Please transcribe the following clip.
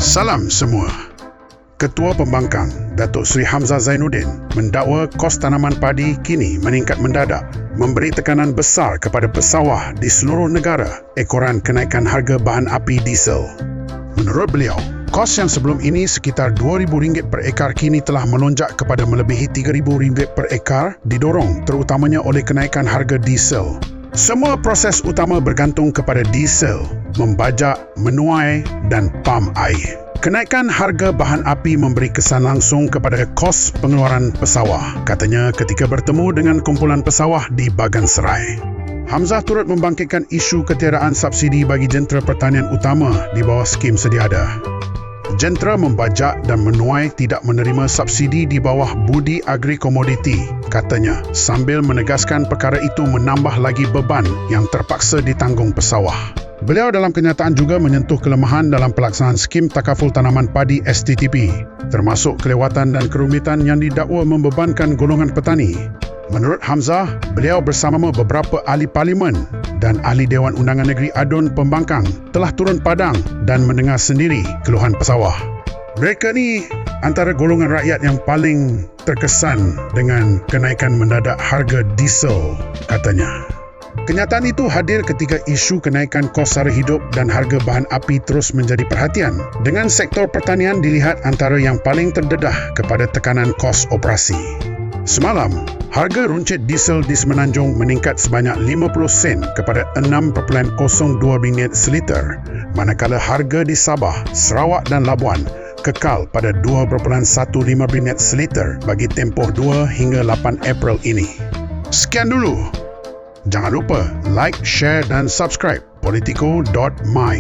Salam semua. Ketua Pembangkang, Datuk Seri Hamzah Zainuddin, mendakwa kos tanaman padi kini meningkat mendadak, memberi tekanan besar kepada pesawah di seluruh negara ekoran kenaikan harga bahan api diesel. Menurut beliau, kos yang sebelum ini sekitar RM2,000 per ekar kini telah melonjak kepada melebihi RM3,000 per ekar, didorong terutamanya oleh kenaikan harga diesel. Semua proses utama bergantung kepada diesel, membajak, menuai dan pam air. Kenaikan harga bahan api memberi kesan langsung kepada kos pengeluaran pesawah, katanya ketika bertemu dengan kumpulan pesawah di Bagan Serai. Hamzah turut membangkitkan isu ketiadaan subsidi bagi jentera pertanian utama di bawah skim sedia ada. Jentera membajak dan menuai tidak menerima subsidi di bawah budi agri komoditi, katanya, sambil menegaskan perkara itu menambah lagi beban yang terpaksa ditanggung pesawah. Beliau dalam kenyataan juga menyentuh kelemahan dalam pelaksanaan skim takaful tanaman padi STTP, termasuk kelewatan dan kerumitan yang didakwa membebankan golongan petani. Menurut Hamzah, beliau bersama beberapa ahli parlimen dan ahli Dewan Undangan Negeri Adun Pembangkang telah turun padang dan mendengar sendiri keluhan pesawah. Mereka ni antara golongan rakyat yang paling terkesan dengan kenaikan mendadak harga diesel, katanya. Kenyataan itu hadir ketika isu kenaikan kos sara hidup dan harga bahan api terus menjadi perhatian, dengan sektor pertanian dilihat antara yang paling terdedah kepada tekanan kos operasi. Semalam, harga runcit diesel di Semenanjung meningkat sebanyak 50 sen kepada RM6.02 seliter, manakala harga di Sabah, Sarawak dan Labuan kekal pada RM2.15 seliter bagi tempoh 2 hingga 8 April ini. Sekian dulu. Jangan lupa like, share dan subscribe politico.my.